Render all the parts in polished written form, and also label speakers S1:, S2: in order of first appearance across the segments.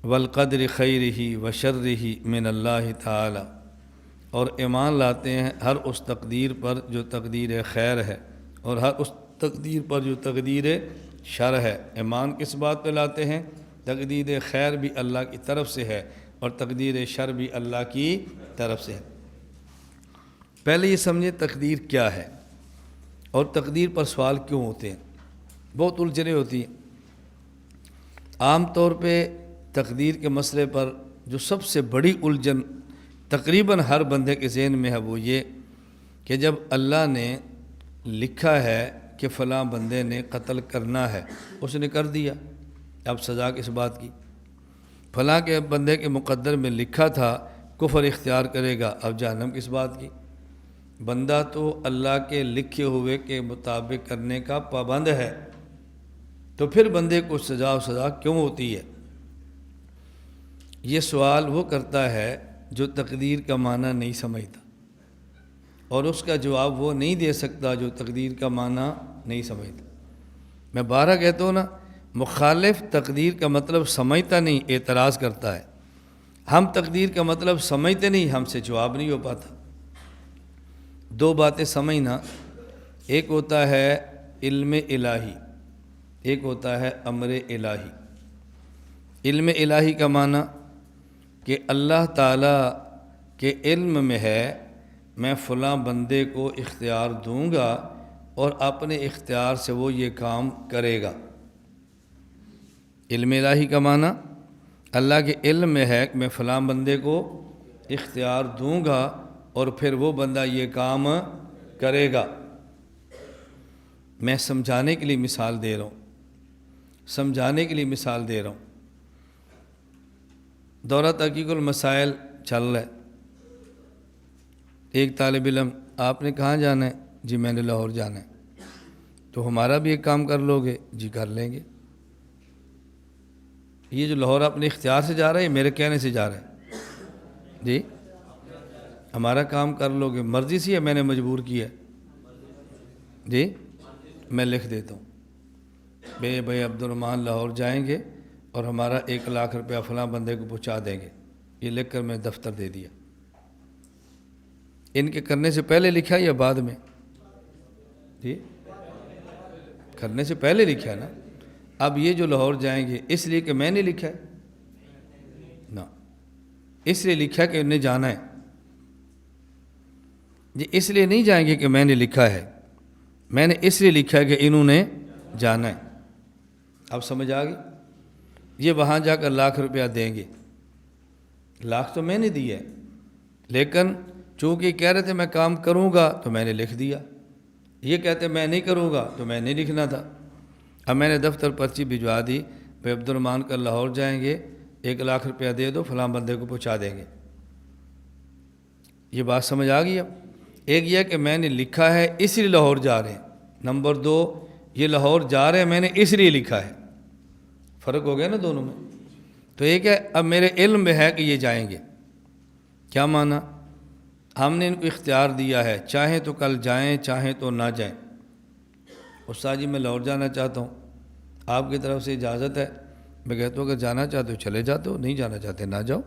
S1: والقدر خیرہ و شرہ من اللہ تعالی، اور ایمان لاتے ہیں ہر اس تقدیر پر جو تقدیر خیر ہے اور ہر اس تقدیر پر جو تقدیر شر ہے۔ ایمان کس بات پہ لاتے ہیں؟ تقدیر خیر بھی اللہ کی طرف سے ہے اور تقدیر شر بھی اللہ کی طرف سے ہے۔ پہلے یہ سمجھیں تقدیر کیا ہے اور تقدیر پر سوال کیوں ہوتے ہیں، بہت الجھنیں ہوتی ہیں۔ عام طور پہ تقدیر کے مسئلے پر جو سب سے بڑی الجھن تقریباً ہر بندے کے ذہن میں ہے وہ یہ کہ جب اللہ نے لکھا ہے کہ فلاں بندے نے قتل کرنا ہے، اس نے کر دیا، اب سزا کس بات کی؟ فلاں کے بندے کے مقدر میں لکھا تھا کفر اختیار کرے گا، اب جہنم کس بات کی؟ بندہ تو اللہ کے لکھے ہوئے کے مطابق کرنے کا پابند ہے، تو پھر بندے کو سزا و سزا کیوں ہوتی ہے؟ یہ سوال وہ کرتا ہے جو تقدیر کا معنی نہیں سمجھتا، اور اس کا جواب وہ نہیں دے سکتا جو تقدیر کا معنی نہیں سمجھتا۔ میں بارہ کہتا ہوں نا، مخالف تقدیر کا مطلب سمجھتا نہیں، اعتراض کرتا ہے۔ ہم تقدیر کا مطلب سمجھتے نہیں، ہم سے جواب نہیں ہو پاتا۔ دو باتیں سمجھنا، ایک ہوتا ہے علم الہی، ایک ہوتا ہے امر الہی۔ علم الہی کا معنی کہ اللہ تعالیٰ کے علم میں ہے میں فلاں بندے کو اختیار دوں گا اور اپنے اختیار سے وہ یہ کام کرے گا۔ علم الہی کا معنی اللہ کے علم میں ہے کہ میں فلاں بندے کو اختیار دوں گا اور پھر وہ بندہ یہ کام کرے گا۔ میں سمجھانے کے لیے مثال دے رہا ہوں، دورہ تحقیق المسائل چل رہا ہے۔ ایک طالب علم، آپ نے کہاں جانا ہے؟ جی میں نے لاہور جانا ہے۔ تو ہمارا بھی ایک کام کر لو گے؟ جی کر لیں گے۔ یہ جو لاہور اپنے اختیار سے جا رہا ہے، میرے کہنے سے جا رہا ہے؟ جی ہمارا کام کر لو گے، مرضی سے ہے میں نے مجبور کیا ہے؟ جی میں لکھ دیتا ہوں، بھائی عبد الرحمن لاہور جائیں گے اور ہمارا 1,00,000 روپیہ فلاں بندے کو پہنچا دیں گے، یہ لکھ کر میں دفتر دے دیا۔ ان کے کرنے سے پہلے لکھا یا بعد میں؟ جی کرنے سے پہلے لکھا ہے نا۔ اب یہ جو لاہور جائیں گے اس لیے کہ میں نے لکھا ہے؟ نہ، اس لیے لکھا کہ انہیں جانا ہے۔ جی اس لیے نہیں جائیں گے کہ میں نے لکھا ہے، میں نے اس لیے لکھا ہے کہ انہوں نے جانا ہے۔ اب سمجھ آ گئی؟ یہ وہاں جا کر 1,00,000 روپیہ دیں گے، 1,00,000 تو میں نے دیا ہے، لیکن چونکہ کہہ رہے تھے میں کام کروں گا تو میں نے لکھ دیا، یہ کہتے میں نہیں کروں گا تو میں نہیں لکھنا تھا۔ اب میں نے دفتر پرچی بھجوا دی، بھائی عبد الرحمن کل لاہور جائیں گے، 1,00,000 روپیہ دے دو، فلاں بندے کو پہنچا دیں گے۔ یہ بات سمجھ آ گئی؟ اب ایک یہ کہ میں نے لکھا ہے اس لیے لاہور جا رہے ہیں، نمبر 2 یہ لاہور جا رہے ہیں میں نے اس لیے لکھا ہے، فرق ہو گیا نا دونوں میں۔ تو ایک ہے اب میرے علم میں ہے کہ یہ جائیں گے، کیا معنی؟ ہم نے ان کو اختیار دیا ہے، چاہیں تو کل جائیں چاہیں تو نہ جائیں۔ استاد جی میں لاہور جانا چاہتا ہوں، آپ کی طرف سے اجازت ہے؟ میں کہتا ہوں اگر جانا چاہتے ہو چلے جاتے ہو، نہیں جانا چاہتے نہ جاؤ۔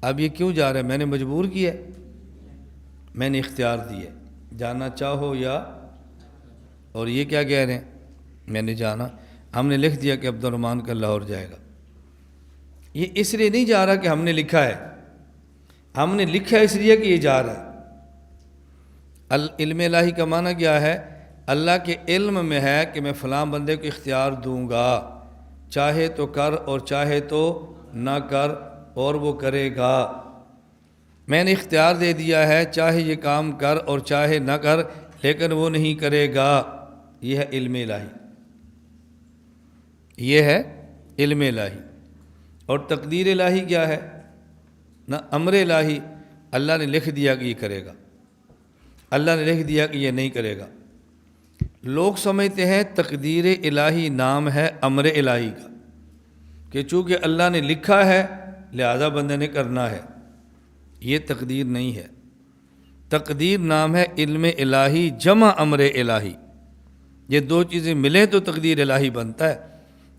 S1: اب یہ کیوں جا رہا ہے؟ میں نے مجبور کیا ہے، میں نے اختیار دیا، جانا چاہو یا، اور یہ کیا کہہ رہے ہیں؟ میں نے جانا، ہم نے لکھ دیا کہ عبد الرحمن کا لاہور جائے گا۔ یہ اس لیے نہیں جا رہا کہ ہم نے لکھا ہے، ہم نے لکھا اس لیے کہ یہ جا رہا ہے۔ علم الہی کا معنی کیا ہے؟ اللہ کے علم میں ہے کہ میں فلاں بندے کو اختیار دوں گا، چاہے تو کر اور چاہے تو نہ کر، اور وہ کرے گا۔ میں نے اختیار دے دیا ہے، چاہے یہ کام کر اور چاہے نہ کر، لیکن وہ نہیں کرے گا۔ یہ ہے علم الہی، یہ ہے علم الہی۔ اور تقدیر الہی کیا ہے؟ نہ امر الہی، اللہ نے لکھ دیا کہ یہ کرے گا، اللہ نے لکھ دیا کہ یہ نہیں کرے گا۔ لوگ سمجھتے ہیں تقدیر الہی نام ہے امر الہی کا، کہ چونکہ اللہ نے لکھا ہے لہذا بندے نے کرنا ہے، یہ تقدیر نہیں ہے۔ تقدیر نام ہے علم الہی جمع امر الہی، یہ دو چیزیں ملیں تو تقدیر الہی بنتا ہے۔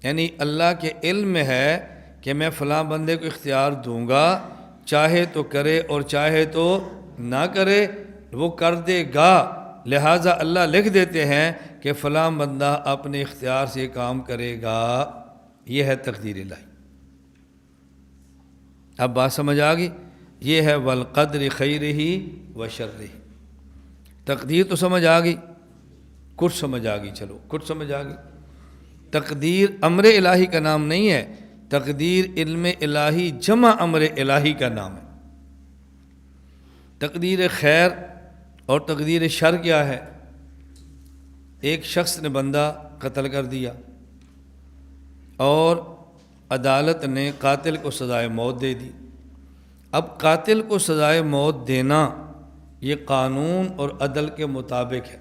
S1: یعنی اللہ کے علم میں ہے کہ میں فلاں بندے کو اختیار دوں گا، چاہے تو کرے اور چاہے تو نہ کرے، وہ کر دے گا، لہٰذا اللہ لکھ دیتے ہیں کہ فلاں بندہ اپنے اختیار سے کام کرے گا۔ یہ ہے تقدیر الہی۔ اب بات سمجھ آ گئی؟ یہ ہے والقدر خیرہ و شرہ۔ تقدیر تو سمجھ آ گئی، کچھ سمجھ آ گئی، چلو کچھ سمجھ آ گئی۔ تقدیر امر الہی کا نام نہیں ہے، تقدیر علم الہی جمع امر الہی کا نام ہے۔ تقدیر خیر اور تقدیر شر کیا ہے؟ ایک شخص نے بندہ قتل کر دیا اور عدالت نے قاتل کو سزائے موت دے دی۔ اب قاتل کو سزائے موت دینا یہ قانون اور عدل کے مطابق ہے۔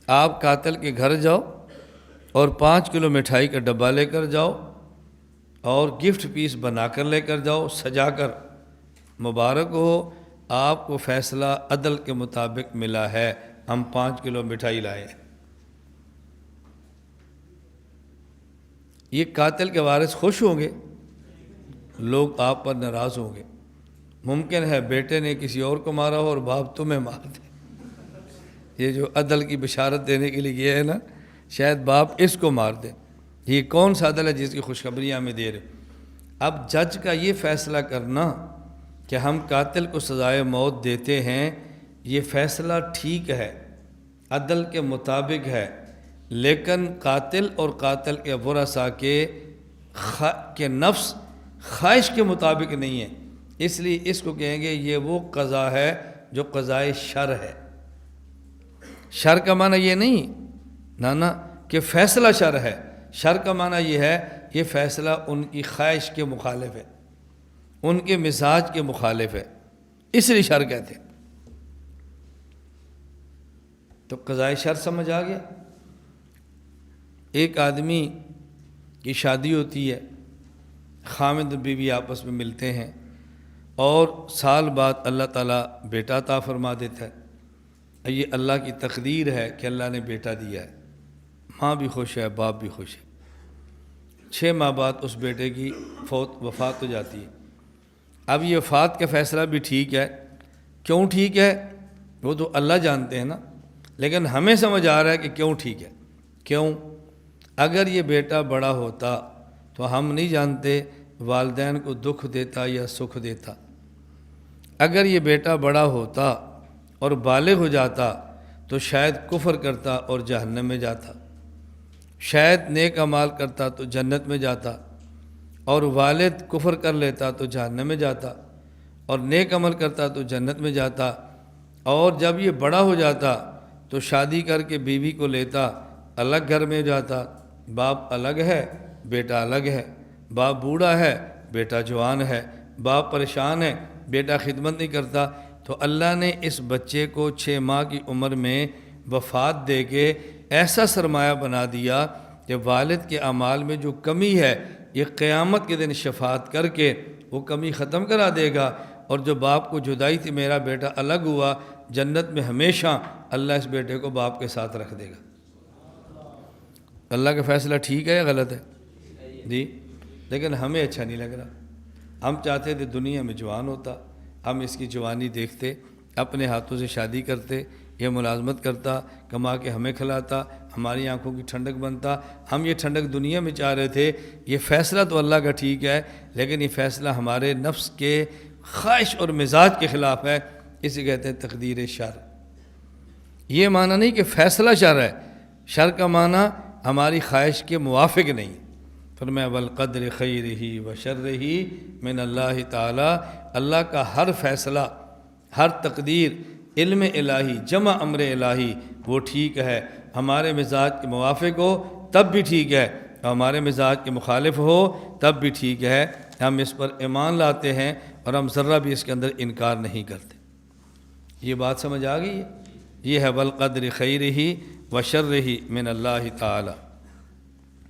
S1: آپ قاتل کے گھر جاؤ اور 5 کلو مٹھائی کا ڈبہ لے کر جاؤ اور گفٹ پیس بنا کر لے کر جاؤ، سجا کر، مبارک ہو، آپ کو فیصلہ عدل کے مطابق ملا ہے، ہم 5 کلو مٹھائی لائے ہیں۔ یہ قاتل کے وارث خوش ہوں گے؟ لوگ آپ پر ناراض ہوں گے۔ ممکن ہے بیٹے نے کسی اور کو مارا ہو اور باپ تمہیں مار دے۔ یہ جو عدل کی بشارت دینے کے لیے گیا ہے نا، شاید باپ اس کو مار دے۔ یہ کون سا عدل ہے جس کی خوشخبری ہمیں دے رہے؟ اب جج کا یہ فیصلہ کرنا کہ ہم قاتل کو سزائے موت دیتے ہیں، یہ فیصلہ ٹھیک ہے، عدل کے مطابق ہے، لیکن قاتل اور قاتل کے ورثاء کے نفس خواہش کے مطابق نہیں ہے، اس لیے اس کو کہیں گے یہ وہ قضا ہے جو قضائے شر ہے۔ شر کا معنی یہ نہیں نانا کہ فیصلہ شر ہے، شر کا معنی یہ ہے یہ فیصلہ ان کی خواہش کے مخالف ہے، ان کے مزاج کے مخالف ہے، اس لیے شر کہتے ہیں۔ تو قضائے شر سمجھ آ گیا؟ ایک آدمی کی شادی ہوتی ہے، خامد بیوی آپس میں ملتے ہیں اور سال بعد اللہ تعالیٰ بیٹا عطا فرما دیتا ہے۔ یہ اللہ کی تقدیر ہے کہ اللہ نے بیٹا دیا ہے، ماں بھی خوش ہے، باپ بھی خوش ہے۔ 6 ماہ بعد اس بیٹے کی وفات ہو جاتی ہے۔ اب یہ وفات کا فیصلہ بھی ٹھیک ہے، کیوں ٹھیک ہے وہ تو اللہ جانتے ہیں نا، لیکن ہمیں سمجھ آ رہا ہے کہ کیوں ٹھیک ہے۔ کیوں؟ اگر یہ بیٹا بڑا ہوتا تو ہم نہیں جانتے والدین کو دکھ دیتا یا سکھ دیتا۔ اگر یہ بیٹا بڑا ہوتا اور بالغ ہو جاتا تو شاید کفر کرتا اور جہنم میں جاتا، شاید نیک اعمال کرتا تو جنت میں جاتا، اور والد کفر کر لیتا تو جہنم میں جاتا، اور نیک عمل کرتا تو جنت میں جاتا۔ اور جب یہ بڑا ہو جاتا تو شادی کر کے بیوی کو لیتا، الگ گھر میں جاتا، باپ الگ ہے، بیٹا الگ ہے، باپ بوڑھا ہے، بیٹا جوان ہے، باپ پریشان ہے، بیٹا خدمت نہیں کرتا، تو اللہ نے اس بچے کو 6 ماہ کی عمر میں وفات دے کے ایسا سرمایہ بنا دیا کہ والد کے اعمال میں جو کمی ہے یہ قیامت کے دن شفاعت کر کے وہ کمی ختم کرا دے گا، اور جو باپ کو جدائی تھی میرا بیٹا الگ ہوا، جنت میں ہمیشہ اللہ اس بیٹے کو باپ کے ساتھ رکھ دے گا۔ اللہ کا فیصلہ ٹھیک ہے یا غلط ہے؟ جی، لیکن ہمیں اچھا نہیں لگ رہا۔ ہم چاہتے تھے دنیا میں جوان ہوتا، ہم اس کی جوانی دیکھتے، اپنے ہاتھوں سے شادی کرتے، یہ ملازمت کرتا، کما کے ہمیں کھلاتا، ہماری آنکھوں کی ٹھنڈک بنتا۔ ہم یہ ٹھنڈک دنیا میں چاہ رہے تھے۔ یہ فیصلہ تو اللہ کا ٹھیک ہے، لیکن یہ فیصلہ ہمارے نفس کے خواہش اور مزاج کے خلاف ہے، اسے کہتے ہیں تقدیر شر۔ یہ معنی نہیں کہ فیصلہ شر ہے، شر کا معنی ہماری خواہش کے موافق نہیں۔ فرمایا والقدر خیرہ و شرہ من اللہ تعالی، اللہ کا ہر فیصلہ، ہر تقدیر علم الہی جمع امر الہی وہ ٹھیک ہے۔ ہمارے مزاج کے موافق ہو تب بھی ٹھیک ہے، ہمارے مزاج کے مخالف ہو تب بھی ٹھیک ہے۔ ہم اس پر ایمان لاتے ہیں اور ہم ذرہ بھی اس کے اندر انکار نہیں کرتے۔ یہ بات سمجھ آ گئی ہے؟ یہ ہے والقدر خیرہ و شرہ من اللہ تعالی۔